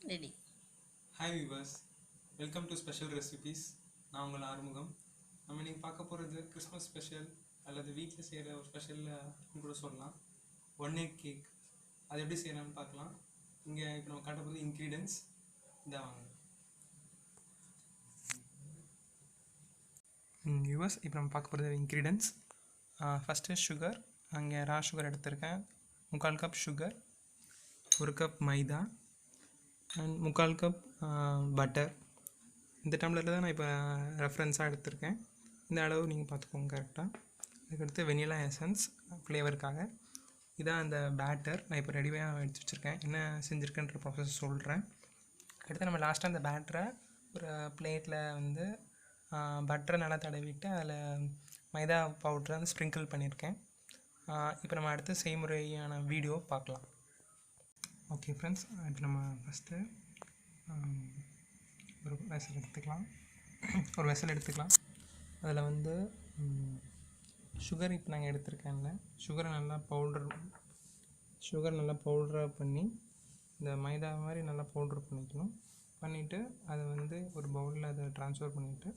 Ready. Hi viewers, welcome to special recipes. நான் உங்கள் ஆறுமுகம். நம்ம இன்றைக்கி பார்க்க போகிறது கிறிஸ்மஸ் ஸ்பெஷல் அல்லது வீட்டில் செய்கிற ஒரு ஸ்பெஷல்னு கூட சொல்லலாம். 1 egg கேக். அது எப்படி செய்யலாம்னு பார்க்கலாம். இங்கே இப்போ நம்ம காட்ட போகிறது இன்க்ரீடியன்ஸ் இதான் வாங்க. விவர்ஸ், இப்போ நம்ம பார்க்க போகிறது இன்க்ரீடியன்ஸ். First sugar. அங்கே ரா சுகர் எடுத்திருக்கேன். 3/4 cup sugar, 1 cup maida and 3/4 cup butter. இந்த டம்ளரில் தான் நான் இப்போ ரெஃபரன்ஸாக எடுத்திருக்கேன். இந்த அளவு நீங்கள் பார்த்துக்கோங்க கரெக்டாக. அதுக்கடுத்து வெனிலா எசன்ஸ் ஃப்ளேவருக்காக. இதான் அந்த பேட்டர். நான் இப்போ ரெடியாக எடுத்து வச்சுருக்கேன். என்ன செஞ்சுருக்கேன்ற ப்ராசஸ் சொல்கிறேன். அடுத்து நம்ம லாஸ்ட்டாக அந்த பேட்டரை ஒரு பிளேட்டில் வந்து பட்டரை நல்லா தடவிட்டு அதில் மைதா பவுடரை வந்து ஸ்ப்ரிங்கிள் பண்ணியிருக்கேன். இப்போ நம்ம அடுத்து செய்முறையான வீடியோ பார்க்கலாம். ஓகே ஃப்ரெண்ட்ஸ், இப்போ நம்ம ஃபஸ்ட்டு ஒரு வெசல் எடுத்துக்கலாம். அதில் வந்து சுகர் இப்போ நாங்கள் எடுத்துருக்கேன்ல, சுகரை நல்லா பவுடராக பண்ணி இந்த மைதா மாதிரி நல்லா பவுட்ரு பண்ணிவிட்டு அதை வந்து ஒரு பவுலில் அதை ட்ரான்ஸ்ஃபர் பண்ணிவிட்டு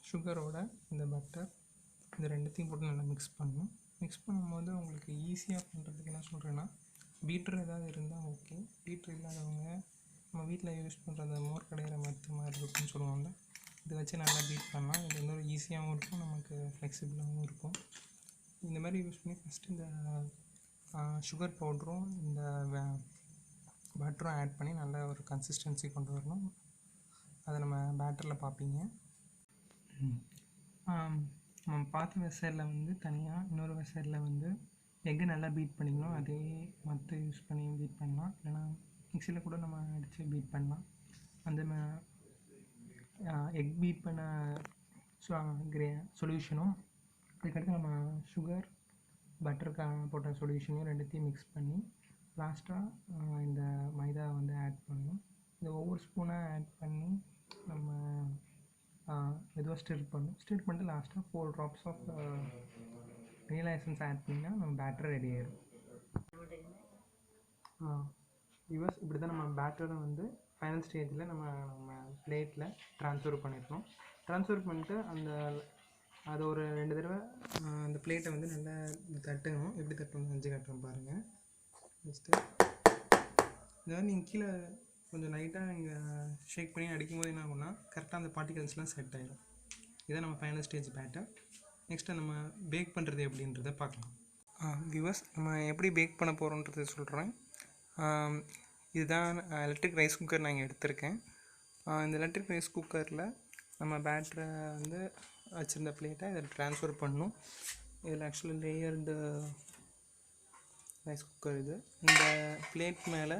சுகரோட இந்த பட்டர் இந்த ரெண்டுத்தையும் போட்டு நல்லா மிக்ஸ் பண்ணும்போது உங்களுக்கு ஈஸியாக பண்ணுறதுக்கு என்ன சொல்கிறேன்னா, பீட்ரு ஏதாவது இருந்தால் ஓகே. பீட்ரு இல்லாதவங்க நம்ம வீட்டில் யூஸ் பண்ணுற அந்த மோர் கடையிற மாதிரி இருக்குன்னு சொல்லுவாங்க. இதை வச்சு நல்லா பீட் பண்ணலாம். இது வந்து ஒரு ஈஸியாகவும் இருக்கும், நமக்கு ஃப்ளெக்சிபிளாகவும் இருக்கும். இந்த மாதிரி யூஸ் பண்ணி ஃபஸ்ட்டு இந்த சுகர் பவுடரும் இந்த பட்டரும் ஆட் பண்ணி நல்ல ஒரு கன்சிஸ்டன்சி கொண்டு வரணும். அதை நம்ம பேட்டரில் பார்ப்பீங்க. நம்ம பார்த்த வெசலில் வந்து தனியாக இன்னொரு வெசலில் வந்து எக்கு நல்லா பீட் பண்ணிக்கணும். அதே மற்ற யூஸ் பண்ணி பீட் பண்ணலாம், இல்லைனா மிக்சியில் கூட நம்ம அடித்து பீட் பண்ணலாம். அந்த எக் பீட் பண்ண சொல்யூஷனும் அதுக்கடுத்து நம்ம சுகர் பட்டருக்காக போட்ட சொல்யூஷனையும் ரெண்டுத்தையும் மிக்ஸ் பண்ணி லாஸ்ட்டாக இந்த மைதா வந்து ஆட் பண்ணணும். இந்த ஒவ்வொரு ஸ்பூனாக ஆட் பண்ணி நம்ம மெதுவாக ஸ்டிர் பண்ணிட்டு லாஸ்ட்டாக 4 drops of vanilla essence add பண்ணிங்கன்னா நம்ம பேட்டர் ரெடி ஆயிடும். யூஎஸ் இப்படி தான் நம்ம பேட்டரை வந்து ஃபைனல் ஸ்டேஜில் நம்ம பிளேட்டில் ட்ரான்ஸ்ஃபர் பண்ணிவிட்டு அதை ஒரு 2 தடவை அந்த பிளேட்டை வந்து நல்லா தட்டணும். எப்படி தட்டணும் செஞ்சு காட்டுறோம் பாருங்கள். ஃபஸ்ட்டு இதாவது நீங்கள் கீழே கொஞ்சம் லைட்டாக நீங்கள் ஷேக் பண்ணி அடிக்கும்போது என்ன ஆகும்னா கரெக்டாக அந்த பார்ட்டிகல்ஸ்லாம் செட் ஆகிடும். இதான் நம்ம ஃபைனல் ஸ்டேஜ் பேட்டர். நெக்ஸ்ட்டு நம்ம பேக் பண்ணுறது எப்படின்றத பார்க்கலாம். வியூவர்ஸ், நம்ம எப்படி பேக் பண்ண போகிறோன்றதை சொல்கிறேன். இதுதான் எலக்ட்ரிக் ரைஸ் குக்கர் நான் இங்கே எடுத்திருக்கேன். இந்த எலக்ட்ரிக் ரைஸ் குக்கரில் நம்ம பேட்டரை வந்து வச்சுருந்த பிளேட்டை இதில் ட்ரான்ஸ்ஃபர் பண்ணணும். இதில் ஆக்சுவலி லேயர்டு ரைஸ் குக்கர் இது. இந்த பிளேட் மேலே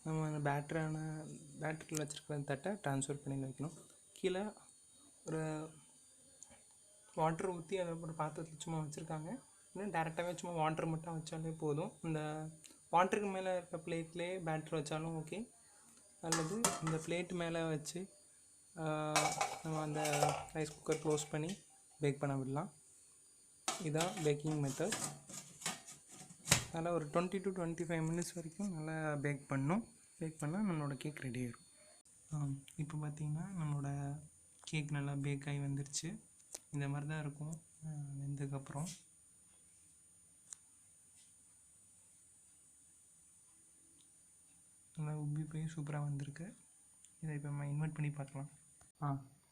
நம்ம அந்த பேட்டரியில் வச்சுருக்கிற தட்டை ட்ரான்ஸ்ஃபர் பண்ணி வைக்கணும். கீழே ஒரு வாட்டர் ஊற்றி அதை ஒரு பாத்திரத்தில் சும்மா வச்சுருக்காங்க. இன்னும் டேரெக்டாகவே சும்மா வாட்டர் மட்டும் வச்சாலே போதும். இந்த வாட்டருக்கு மேலே இருக்க பிளேட்லேயே பேட்டர் வச்சாலும் ஓகே, அல்லது இந்த பிளேட் மேலே வச்சு நம்ம அந்த ரைஸ் குக்கர் க்ளோஸ் பண்ணி பேக் பண்ண விடலாம். இதுதான் பேக்கிங் மெத்தட். நல்லா ஒரு 20 to 25 minutes வரைக்கும் நல்லா பேக் பண்ணால் நம்மளோட கேக் ரெடி ஆகிடும். இப்போ பார்த்திங்கன்னா நம்மளோட கேக் நல்லா பேக் ஆகி வந்துருச்சு. இந்த மாதிரி தான் இருக்கும் வெந்ததுக்கப்புறம். நல்லா உப்பி போய் சூப்பராக வந்திருக்கு. இதை இப்போ நம்ம இன்வெர்ட் பண்ணி பார்க்கலாம்.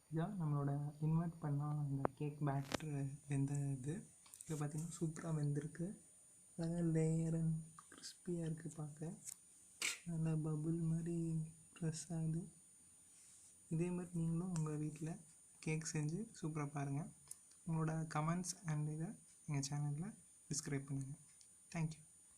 இதுதான் நம்மளோட இன்வெர்ட் பண்ணால் அந்த கேக் பேட்டர் வெந்த இது. இப்போ பார்த்திங்கன்னா சூப்பராக வெந்திருக்கு. நல்லா லேயர் அண்ட் கிறிஸ்பியாக இருக்குது. பார்க்க நல்லா பபுள் மாதிரி ப்ரெஸ் ஆகுது. இதே மாதிரி நீங்களும் உங்கள் வீட்டில் கேக் செஞ்சு சூப்பராக பாருங்கள். உங்களோட கமெண்ட்ஸ் அண்ட் இதை எங்கள் சேனலில் டிஸ்கிரைப் பண்ணுங்கள். தேங்க்யூ.